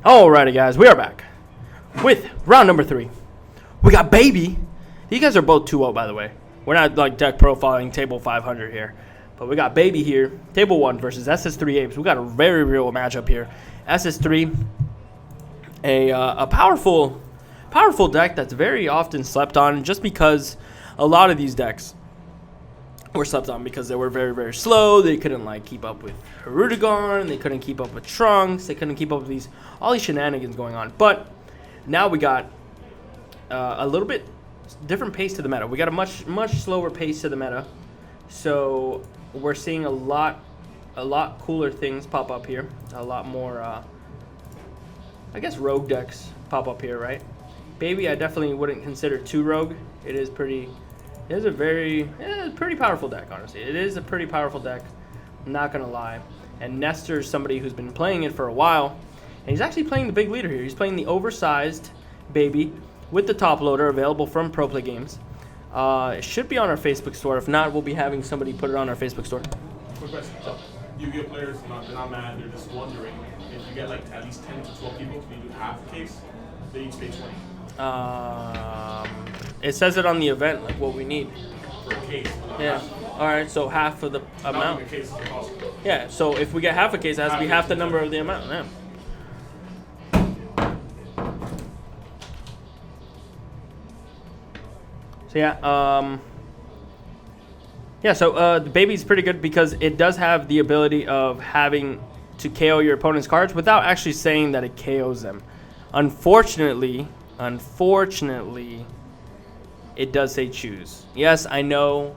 Alrighty, guys, we are back with round number 3. We got Baby. You guys are both 2-0, by the way. We're not like deck profiling table 500 here, but we got Baby here, table 1 versus SS3 Apes. We got a very real matchup here. SS3, a powerful deck that's very often slept on, just because a lot of these decks were slept on because they were very, very slow. They couldn't like keep up with Hirudegarn. They couldn't keep up with Trunks. They couldn't keep up with all these shenanigans going on. But now we got a little bit different pace to the meta. We got a much slower pace to the meta. So we're seeing a lot cooler things pop up here. A lot more, I guess, rogue decks pop up here, right? Baby, I definitely wouldn't consider too rogue. It is pretty. It is a pretty powerful deck, honestly. It is a pretty powerful deck, I'm not going to lie. And Nestor's somebody who's been playing it for a while. And he's actually playing the big leader here. He's playing the oversized Baby with the top loader, available from Pro Play Games. It should be on our Facebook store. If not, we'll be having somebody put it on our Facebook store. Quick question. Yu-Gi-Oh players, they're not mad. They're just wondering if you get like at least 10 to 12 people to do half the case, they each pay 20. It says it on the event, like what we need. For a case. Yeah. All right. So half of the amount. A case is possible. Yeah. So if we get half a case, it has to be half the number of the amount. Yeah. So yeah. Yeah. So the Baby's pretty good because it does have the ability of having to KO your opponent's cards without actually saying that it KOs them. Unfortunately, it does say choose. Yes, I know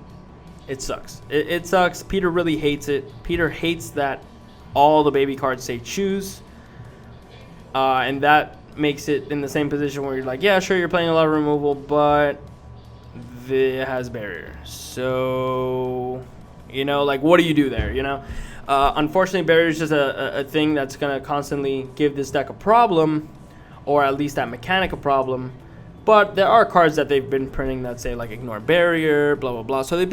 it sucks. It sucks. Peter really hates it. Peter hates that all the Baby cards say choose. And that makes it in the same position where you're like, yeah, sure, you're playing a lot of removal, but it has barrier. So, like, what do you do there, Unfortunately, barrier is just a thing that's going to constantly give this deck a problem, or at least that mechanic a problem. But there are cards that they've been printing that say like ignore barrier, blah blah blah. So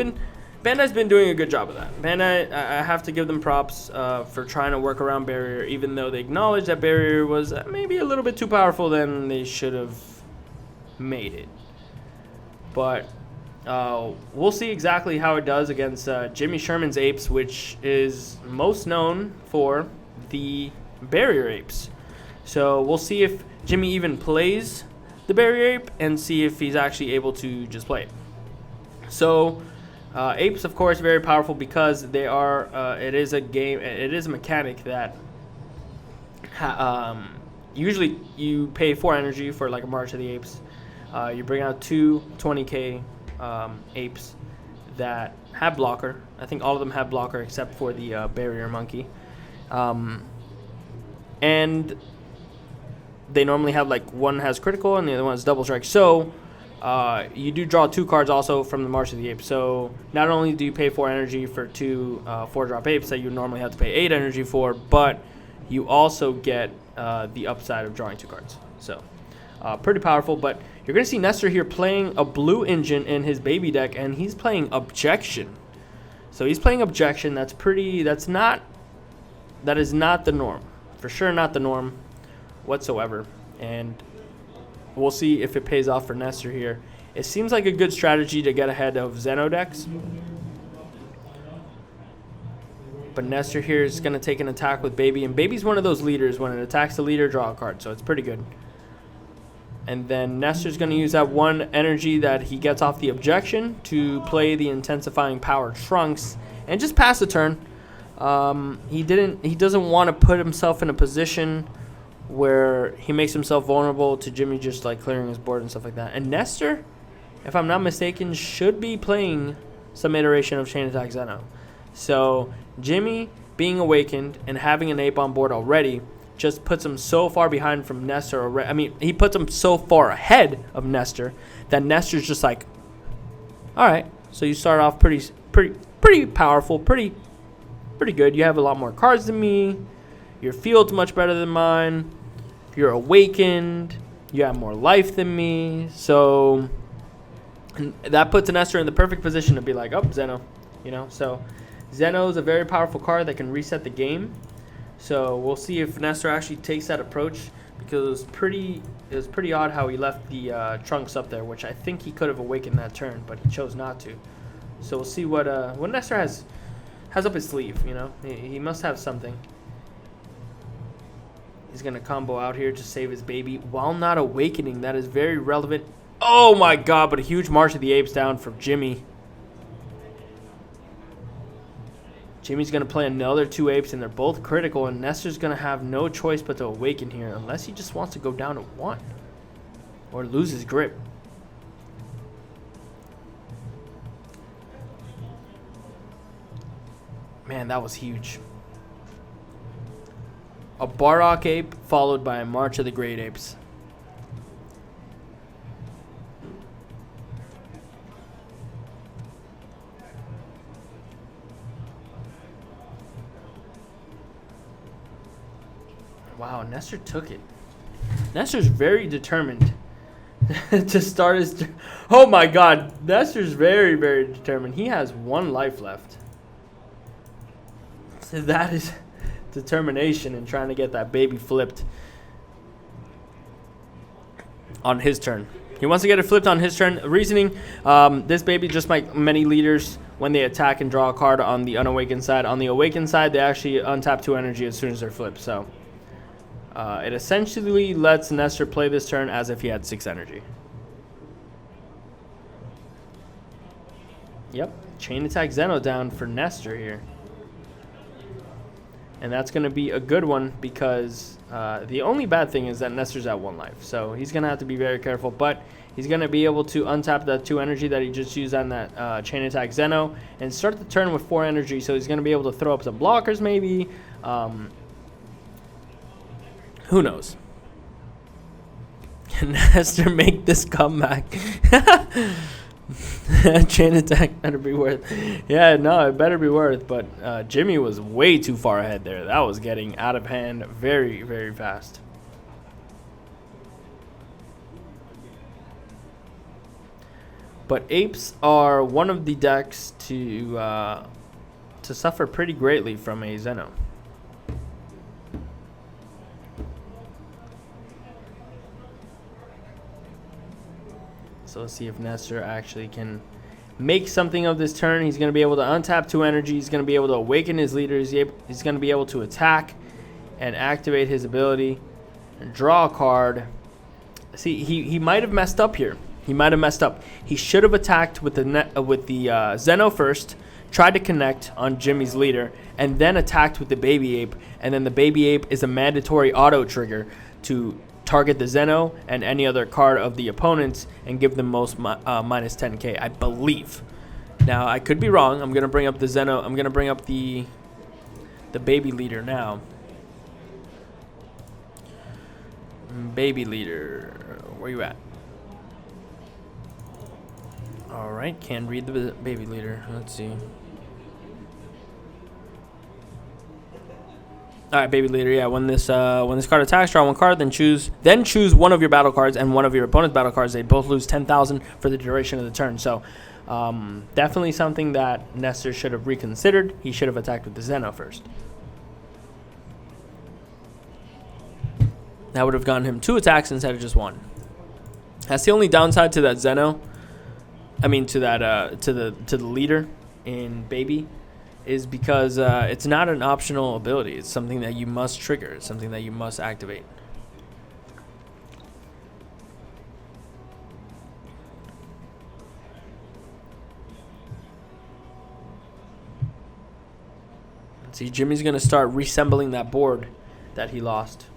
Bandai's been doing a good job of that. Bandai, I have to give them props for trying to work around barrier, even though they acknowledge that barrier was maybe a little bit too powerful than they should have made it. But we'll see exactly how it does against Jimmy Sherman's Apes, which is most known for the barrier Apes. So we'll see if Jimmy even plays the barrier ape and see if he's actually able to just play it. So apes, of course, very powerful because they are. It is a game. It is a mechanic that usually you pay 4 energy for like a March of the Apes. You bring out 2 20k apes that have blocker. I think all of them have blocker except for the barrier monkey. And they normally have like one has critical and the other one has double strike. So you do draw 2 cards also from the March of the Apes. So not only do you pay 4 energy for 2 4-drop apes that you normally have to pay 8 energy for, but you also get the upside of drawing 2 cards. So pretty powerful. But you're going to see Nestor here playing a blue engine in his Baby deck, and he's playing Objection. So he's playing Objection. That is not the norm. For sure not the norm whatsoever, and we'll see if it pays off for Nestor here. It seems like a good strategy to get ahead of Zeno decks, but Nestor here is going to take an attack with Baby, and Baby's one of those leaders. When it attacks the leader, draw a card, so it's pretty good. And then Nestor's going to use that 1 energy that he gets off the Objection to play the Intensifying Power Trunks and just pass the turn. He doesn't want to put himself in a position where he makes himself vulnerable to Jimmy just like clearing his board and stuff like that. And Nestor, if I'm not mistaken, should be playing some iteration of Chain Attack Zeno. So Jimmy being awakened and having an ape on board already just puts him so far behind from Nestor. I mean, he puts him so far ahead of Nestor that Nestor's just like, all right. So you start off pretty powerful, pretty good. You have a lot more cards than me. Your field's much better than mine. You're awakened. You have more life than me. So that puts Nestor in the perfect position to be like, oh, Zeno. So Zeno is a very powerful card that can reset the game. So we'll see if Nestor actually takes that approach, because it was pretty odd how he left the trunks up there, which I think he could have awakened that turn, but he chose not to. So we'll see what Nestor has up his sleeve. You know, he must have something. He's gonna combo out here to save his baby while not awakening. That is very relevant. Oh my God! But a huge March of the Apes down from Jimmy. Jimmy's going to play another 2 apes, and they're both critical, and Nestor's going to have no choice but to awaken here, unless he just wants to go down to 1 or lose his grip. Man, that was huge. A Bardock ape followed by a March of the Great Apes. Wow, Nestor took it. Nestor's very determined to start his... Oh my God, Nestor's very, very determined. He has 1 life left. So that is determination in trying to get that baby flipped on his turn. He wants to get it flipped on his turn. Reasoning, this baby, just like many leaders, when they attack and draw a card on the unawakened side. On the awakened side, they actually untap 2 energy as soon as they're flipped. So it essentially lets Nestor play this turn as if he had 6 energy. Yep, chain attack Zeno down for Nestor here. And that's going to be a good one, because the only bad thing is that Nestor's at 1 life. So he's going to have to be very careful. But he's going to be able to untap that 2 energy that he just used on that chain attack Zeno and start the turn with 4 energy. So he's going to be able to throw up some blockers maybe. Who knows? Can Nestor make this comeback? Chain attack better be worth. Yeah, no, it better be worth. But Jimmy was way too far ahead there. That was getting out of hand very, very fast. But Apes are one of the decks to suffer pretty greatly from a Zeno. So let's see if Nestor actually can make something of this turn. He's going to be able to untap 2 energy. He's going to be able to awaken his leaders. He's going to be able to attack and activate his ability and draw a card. See, he might have messed up here. He might have messed up. He should have attacked with the Zeno first, tried to connect on Jimmy's leader, and then attacked with the baby ape. And then the baby ape is a mandatory auto trigger to target the Zeno and any other card of the opponents and give them most minus 10k, I believe. Now, I could be wrong. I'm going to bring up the Zeno. I'm going to bring up the baby leader now. Baby leader, where you at? All right, can't read the baby leader. Let's see. All right, baby leader. Yeah, when this card attacks, draw 1 card, then choose one of your battle cards and one of your opponent's battle cards. They both lose 10,000 for the duration of the turn. So, definitely something that Nestor should have reconsidered. He should have attacked with the Zeno first. That would have gotten him 2 attacks instead of just 1. That's the only downside to that Zeno. I mean, to that to the leader in baby, is because it's not an optional ability. It's something that you must trigger. It's something that you must activate. See, Jimmy's going to start reassembling that board that he lost.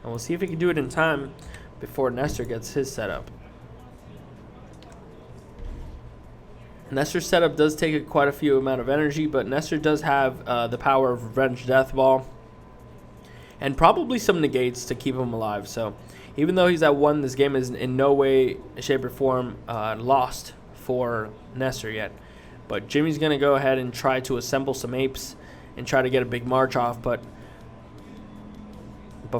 And we'll see if he can do it in time before Nestor gets his setup. Nestor's setup does take quite a few amount of energy, but Nestor does have the power of Revenge Death Ball and probably some negates to keep him alive. So even though he's at 1, this game is in no way, shape, or form lost for Nestor yet. But Jimmy's going to go ahead and try to assemble some apes and try to get a big march off. But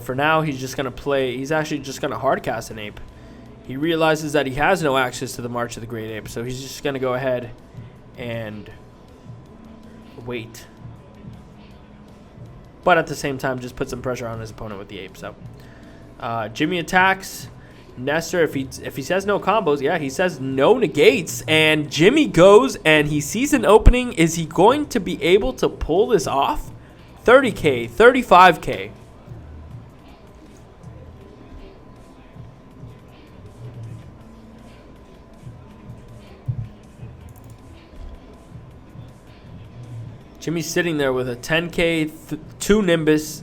for now, he's just going to play. He's actually just going to hardcast an ape. He realizes that he has no access to the March of the Great Ape, so he's just going to go ahead and wait. but at the same time just put some pressure on his opponent with the ape. So Jimmy attacks. Nestor, if he says no combos, yeah, he says no negates, and Jimmy goes and he sees an opening. Is he going to be able to pull this off? 30K, 35K. Jimmy's sitting there with a 10K, 2 Nimbus.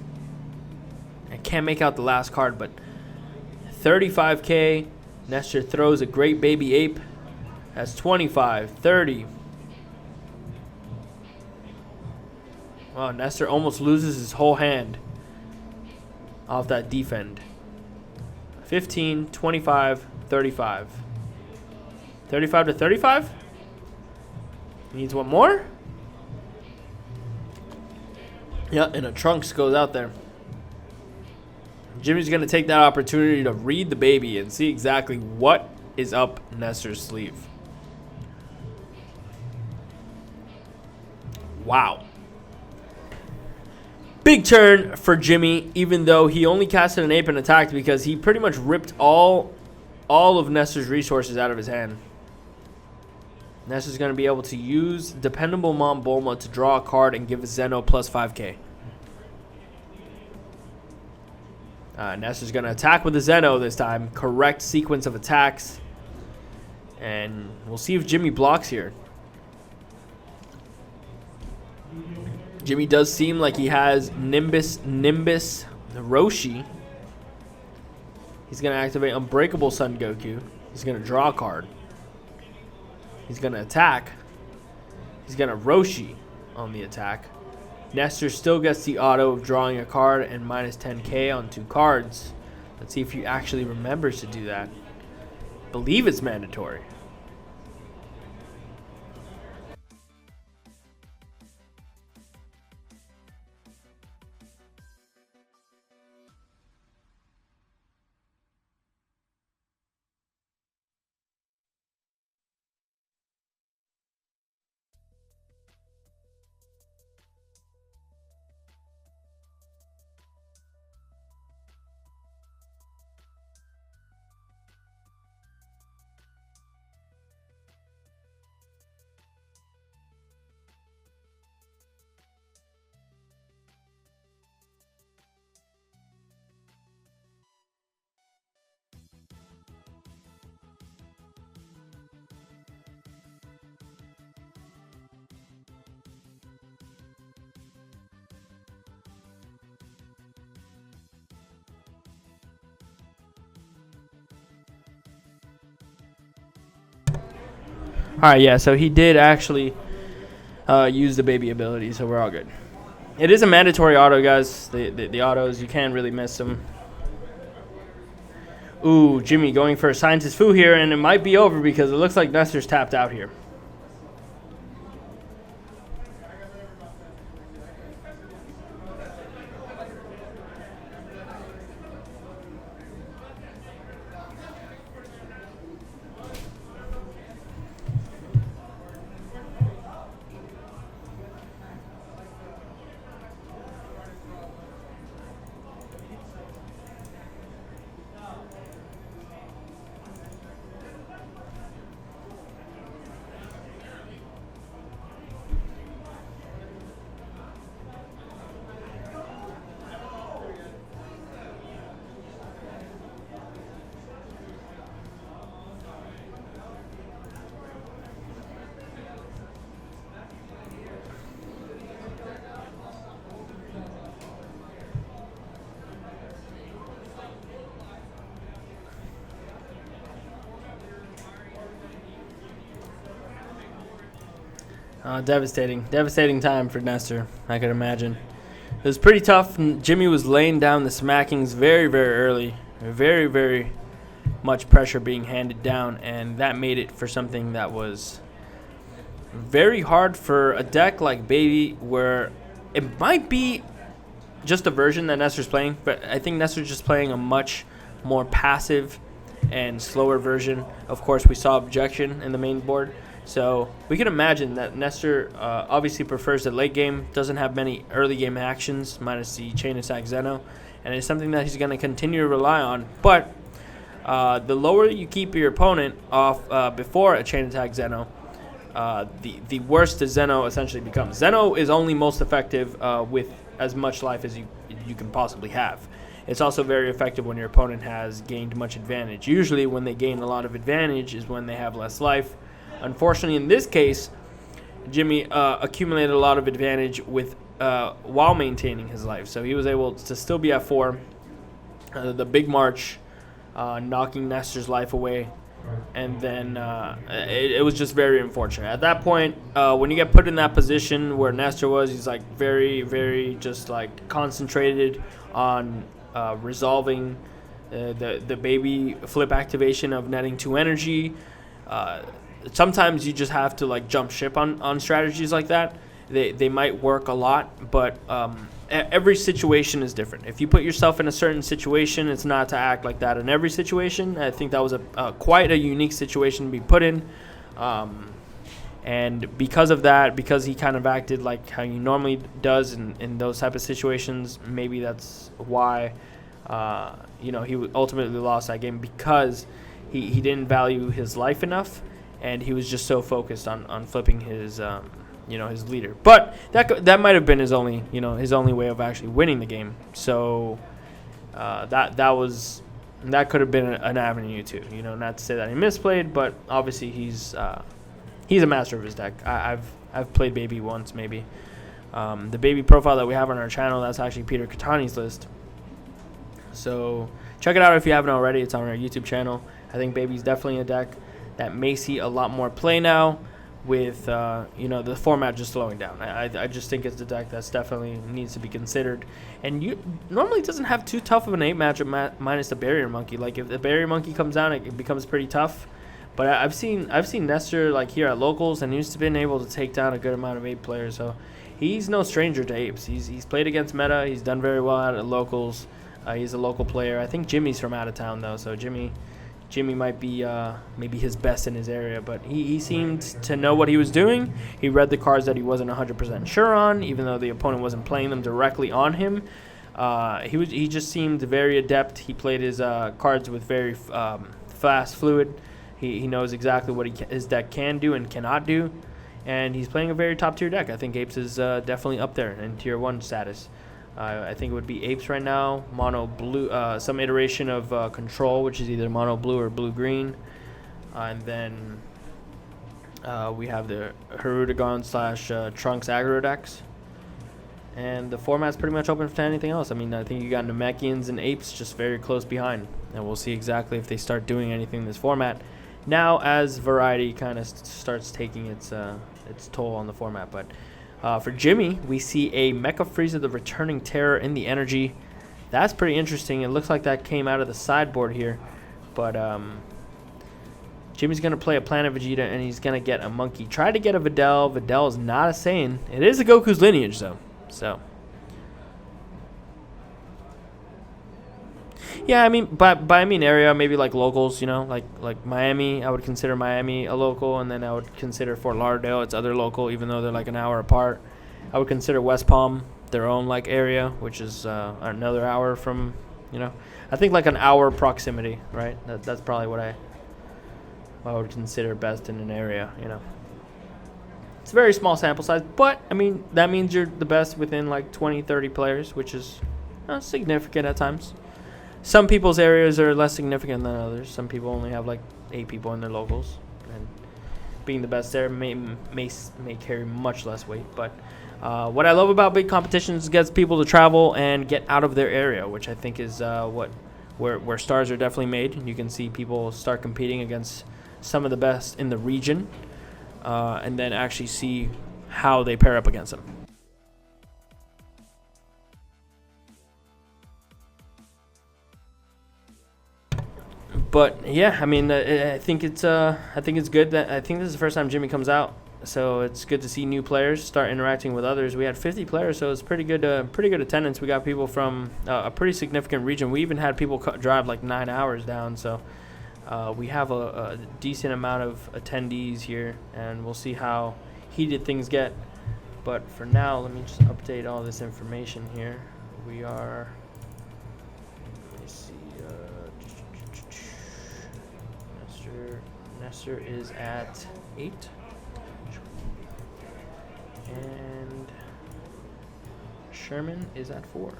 I can't make out the last card, but 35K. Nestor throws a great baby ape. That's 25, 30. Wow, Nestor almost loses his whole hand off that defend. 15, 25, 35. 35 to 35? He needs one more? Yeah, and a Trunks goes out there. Jimmy's going to take that opportunity to read the baby and see exactly what is up Nestor's sleeve. Wow. Big turn for Jimmy, even though he only casted an ape and attacked because he pretty much ripped all of Nestor's resources out of his hand. Nestor's going to be able to use Dependable Mom Bulma to draw a card and give Zeno plus 5K. Nestor's going to attack with the Zeno this time. Correct sequence of attacks. And we'll see if Jimmy blocks here. Jimmy does seem like he has Nimbus, Roshi. He's going to activate Unbreakable Son Goku. He's going to draw a card. He's going to attack. He's going to Roshi on the attack. Nestor still gets the auto of drawing a card and minus 10K on 2 cards. Let's see if he actually remembers to do that. I believe it's mandatory. Alright, yeah, so he did actually use the baby ability, so we're all good. It is a mandatory auto, guys. The autos, you can't really miss them. Ooh, Jimmy going for a Scientist Fu here, and it might be over because it looks like Nestor's tapped out here. Devastating time for Nestor, I could imagine. It was pretty tough. Jimmy was laying down the smackings very, very early. Very, very much pressure being handed down, and that made it for something that was very hard for a deck like Baby, where it might be just a version that Nestor's playing, but I think Nestor's just playing a much more passive and slower version. Of course, we saw Objection in the main board. So we can imagine that Nestor obviously prefers the late game, doesn't have many early game actions, minus the chain attack Zeno, and it's something that he's going to continue to rely on. But the lower you keep your opponent off before a chain attack Zeno, the worse the Zeno essentially becomes. Zeno is only most effective with as much life as you can possibly have. It's also very effective when your opponent has gained much advantage. Usually when they gain a lot of advantage is when they have less life. Unfortunately, in this case, Jimmy accumulated a lot of advantage with while maintaining his life. So he was able to still be at 4. The big march, knocking Nestor's life away. And then it was just very unfortunate. At that point, when you get put in that position where Nestor was, he's like very, very just like concentrated on resolving the baby flip activation of netting 2 energy. Sometimes you just have to like jump ship on strategies like that. They might work a lot, but every situation is different. If you put yourself in a certain situation, it's not to act like that in every situation. I think that was quite a unique situation to be put in. And because of that, because he kind of acted like how he normally does in those type of situations, maybe that's why he ultimately lost that game, because he didn't value his life enough, and he was just so focused on flipping his his leader. But that might have been his only way of actually winning the game. So that could have been an avenue too. Not to say that he misplayed, but obviously he's a master of his deck. I've played Baby once, maybe. The Baby profile that we have on our channel, that's actually Peter Catani's list. So check it out if you haven't already. It's on our YouTube channel. I think Baby's definitely a deck that may see a lot more play now, with the format just slowing down. I just think it's a deck that's definitely needs to be considered, and normally doesn't have too tough of an 8 matchup minus the Barrier Monkey. Like if the Barrier Monkey comes down, it becomes pretty tough. But I've seen Nestor like here at locals, and he's been able to take down a good amount of 8 players. So he's no stranger to Apes. He's played against meta. He's done very well at locals. He's a local player. I think Jimmy's from out of town though, so Jimmy might be maybe his best in his area, but he seemed to know what he was doing. He read the cards that he wasn't 100% sure on, even though the opponent wasn't playing them directly on him. He just seemed very adept. He played his cards with very fast, fluid. He knows exactly what his deck can do and cannot do, and he's playing a very top-tier deck. I think Apes is definitely up there in Tier 1 status. I think it would be Apes right now, mono blue, some iteration of Control, which is either mono blue or blue green, and then we have the Herudagon / Trunks aggro decks, and the format's pretty much open to anything else. I mean, I think you got Namekians and Apes just very close behind, and we'll see exactly if they start doing anything in this format now as variety kind of starts taking its toll on the format. But for Jimmy, we see a Mecha Frieza, the Returning Terror in the energy. That's pretty interesting. It looks like that came out of the sideboard here. But Jimmy's going to play a Planet Vegeta, and he's going to get a Monkey. Try to get a Videl. Videl is not a Saiyan. It is a Goku's lineage, though. So, yeah, I mean, by I mean area, maybe like locals, like Miami. I would consider Miami a local, and then I would consider Fort Lauderdale its other local, even though they're like an hour apart. I would consider West Palm their own like area, which is another hour from, I think like an hour proximity, right? That's probably what I would consider best in an area, It's a very small sample size, but I mean that means you're the best within like 20, 30 players, which is significant at times. Some people's areas are less significant than others. Some people only have like 8 people in their locals, and being the best there may carry much less weight. But what I love about big competitions gets people to travel and get out of their area, which I think is where stars are definitely made. And you can see people start competing against some of the best in the region, and then actually see how they pair up against them. But yeah, I mean, I think it's good that I think this is the first time Jimmy comes out, so it's good to see new players start interacting with others. We had 50 players, so it's pretty good attendance. We got people from a pretty significant region. We even had people drive like 9 hours down, so We have a decent amount of attendees here, and we'll see how heated things get. But for now, let me just update all this information here. We are, let me see, Nestor is at 8, and Sherman is at 4.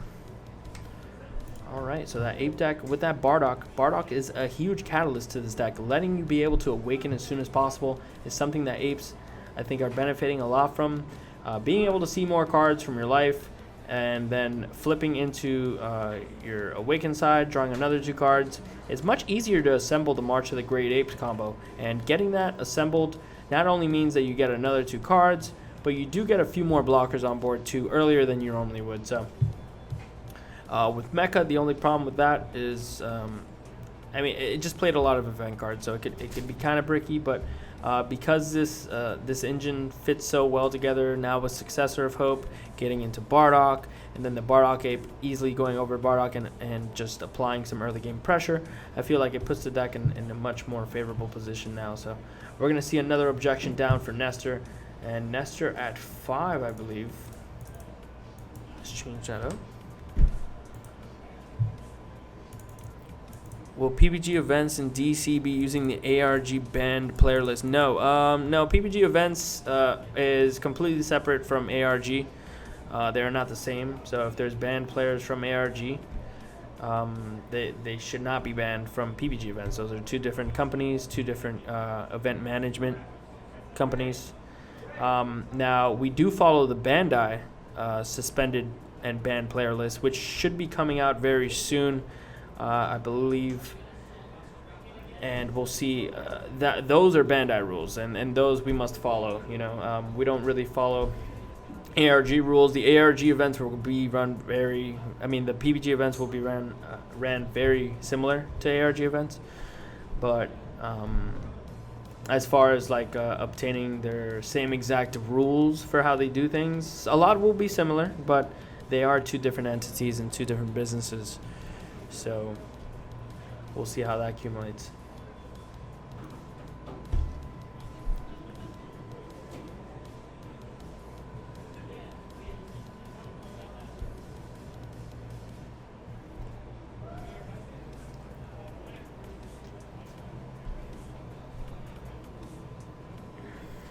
All right, so that Ape deck with that Bardock is a huge catalyst to this deck. Letting you be able to awaken as soon as possible is something that Apes, I think, are benefiting a lot from. Being able to see more cards from your life, and then flipping into your Awaken side, drawing another 2 cards. It's much easier to assemble the March of the Great Apes combo, and getting that assembled not only means that you get another 2 cards, but you do get a few more blockers on board too earlier than you normally would. So with Mecha, the only problem with that is, I mean, it just played a lot of event cards, so it could be kind of bricky, but because this engine fits so well together now with Successor of Hope, getting into Bardock, and then the Bardock Ape easily going over Bardock and just applying some early game pressure, I feel like it puts the deck in a much more favorable position now. So we're going to see another objection down for Nestor, and Nestor at 5, I believe. Let's change that up. Will PPG events in DC be using the ARG banned player list? No. No, PPG events is completely separate from ARG. They are not the same. So if there's banned players from ARG, they should not be banned from PPG events. Those are 2 different companies, 2 different event management companies. Now, we do follow the Bandai suspended and banned player list, which should be coming out very soon. I believe, and we'll see that those are Bandai rules, and those we must follow. You know, we don't really follow ARG rules. The ARG events will be run the PPG events will be ran very similar to ARG events, but as far as like obtaining their same exact rules for how they do things, a lot will be similar, but they are 2 different entities and 2 different businesses. So we'll see how that accumulates.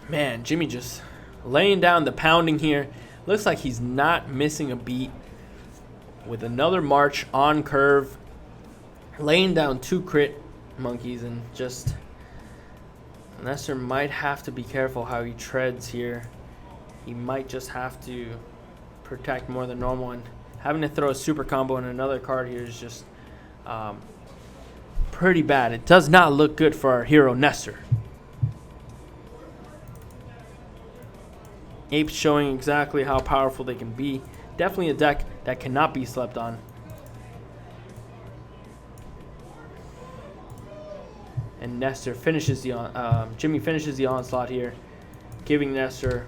Man, Jimmy just laying down the pounding here. Looks like he's not missing a beat. With another March on curve, laying down 2 crit monkeys, and just Nestor might have to be careful how he treads here. He might just have to protect more than normal, and having to throw a super combo in another card here is just pretty bad. It does not look good for our hero Nestor. Apes showing exactly how powerful they can be. Definitely a deck that cannot be slept on. And Nestor finishes Jimmy finishes the onslaught here, giving Nestor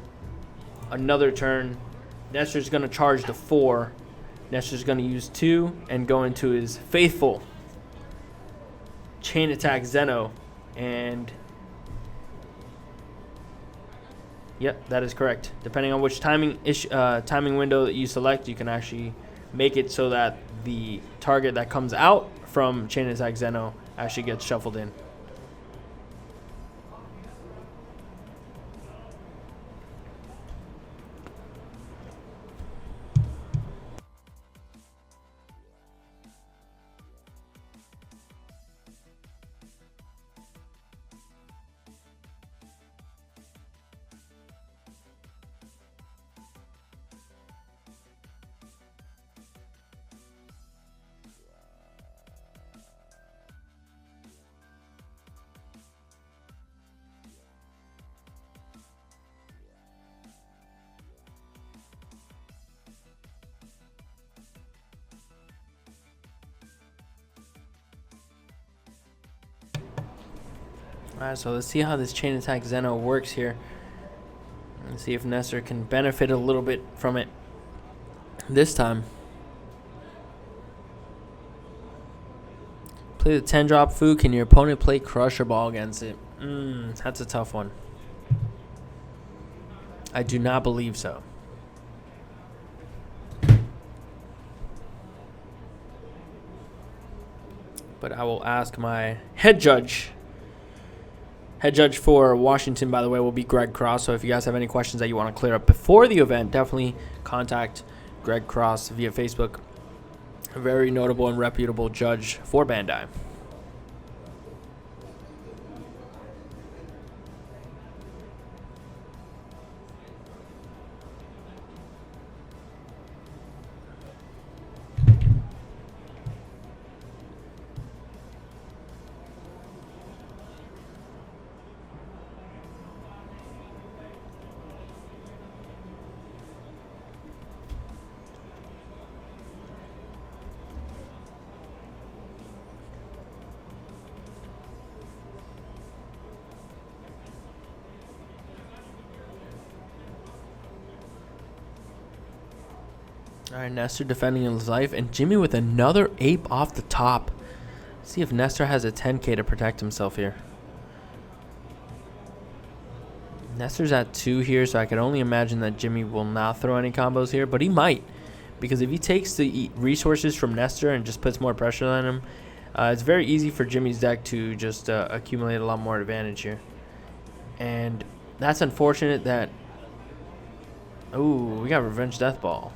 another turn. Nestor's going to charge the 4. Nestor's going to use 2 and go into his faithful chain attack Zeno, and yep, that is correct. Depending on which timing window that you select, you can actually make it so that the target that comes out from Chain Attack Zeno actually gets shuffled in. Alright, so let's see how this Chain Attack Zeno works here. And see if Nestor can benefit a little bit from it this time. Play the 10 drop Fu. Can your opponent play Crusher Ball against it? That's a tough one. I do not believe so. But I will ask my head judge. Head judge for Washington, by the way, will be Greg Cross. So if you guys have any questions that you want to clear up before the event, definitely contact Greg Cross via Facebook. A very notable and reputable judge for Bandai. All right, Nestor defending his life, and Jimmy with another ape off the top. Let's see if Nestor has a 10K to protect himself here. Nestor's at 2 here, so I can only imagine that Jimmy will not throw any combos here, but he might. Because if he takes the resources from Nestor and just puts more pressure on him, it's very easy for Jimmy's deck to just accumulate a lot more advantage here. And that's unfortunate that... Ooh, we got Revenge Death Ball.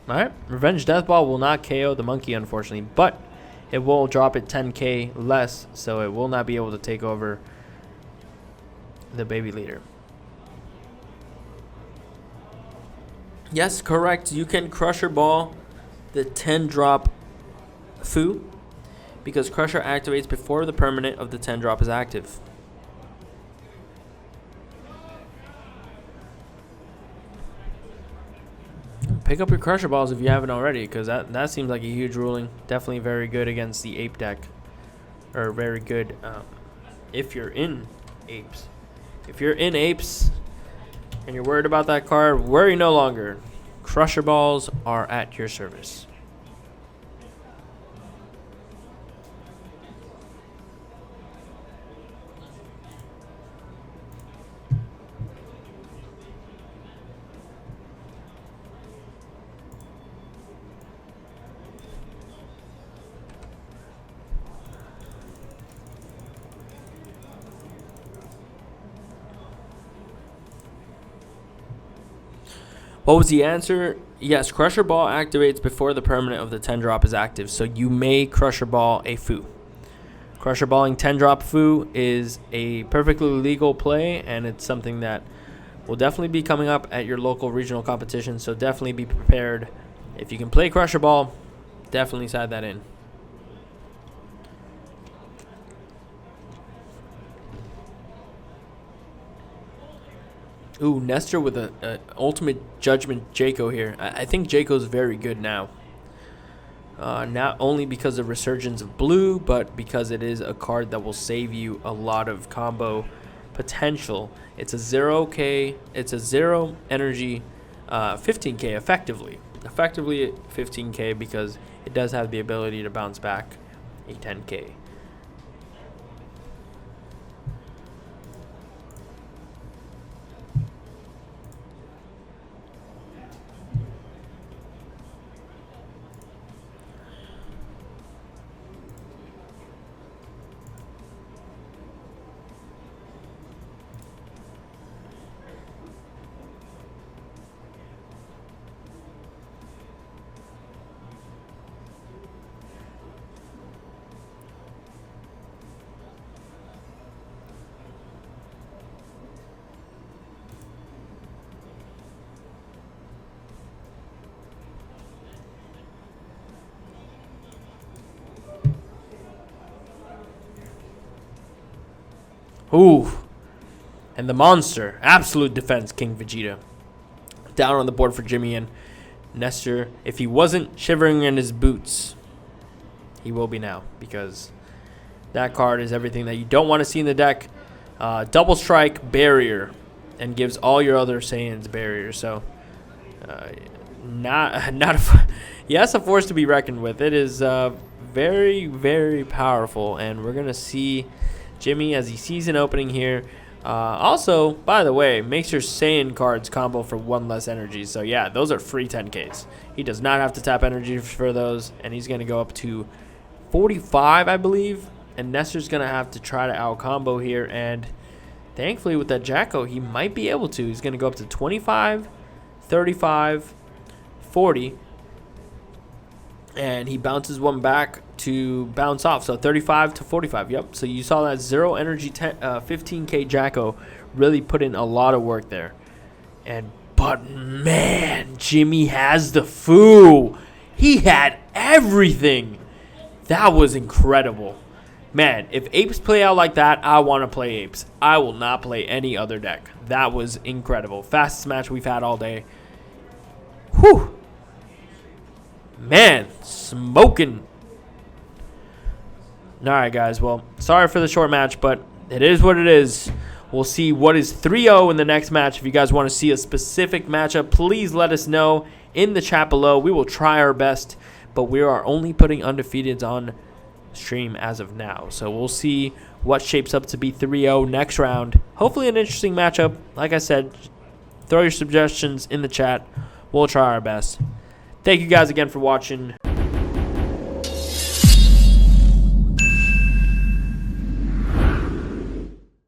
Alright, Revenge Death Ball will not KO the monkey, unfortunately, but it will drop it 10k less, so it will not be able to take over the baby leader. Yes, correct. You can Crusher Ball the 10 drop Fu, because Crusher activates before the permanent of the 10 drop is active. Pick up your Crusher Balls if you haven't already, because that seems like a huge ruling. Definitely very good against the Ape deck. Or very good if you're in Apes. If you're in Apes and you're worried about that card, worry no longer. Crusher Balls are at your service. What was the answer? Yes, Crusher Ball activates before the permanent of the 10 drop is active, so you may Crusher Ball a Fu. Crusher Balling 10 drop Fu is a perfectly legal play, and it's something that will definitely be coming up at your local regional competition, so definitely be prepared. If you can play Crusher Ball, definitely side that in. Ooh, Nestor with a ultimate judgment Jaco here. I think Jaco's very good now. Not only because of Resurgence of Blue, but because it is a card that will save you a lot of combo potential. It's a 0k, it's a 0 energy 15k effectively. Effectively 15k because it does have the ability to bounce back a 10k. Ooh. And the monster. Absolute defense, King Vegeta. Down on the board for Jimmy and Nestor. If he wasn't shivering in his boots, he will be now. Because that card is everything that you don't want to see in the deck. Double strike barrier. And gives all your other Saiyans barrier. So Yes, a force to be reckoned with. It is very, very powerful, and we're gonna see Jimmy as he sees an opening here. Also, by the way, makes your Saiyan cards combo for 1 less energy. So yeah, those are free 10Ks. He does not have to tap energy for those, and he's gonna go up to 45, I believe. And Nestor's gonna have to try to out combo here, and thankfully with that Jacko, he might be able to. He's gonna go up to 25, 35, 40, and he bounces one back to bounce off. So 35 to 45. Yep. So you saw that 0 energy 15K Jacko really put in a lot of work there. But man, Jimmy has the foo. He had everything. That was incredible. Man, if Apes play out like that, I want to play Apes. I will not play any other deck. That was incredible. Fastest match we've had all day. Whew. Man, smoking. All right, guys. Well, sorry for the short match, but it is what it is. We'll see what is 3-0 in the next match. If you guys want to see a specific matchup, please let us know in the chat below. We will try our best, but we are only putting undefeateds on stream as of now. So we'll see what shapes up to be 3-0 next round. Hopefully an interesting matchup. Like I said, throw your suggestions in the chat. We'll try our best. Thank you guys again for watching.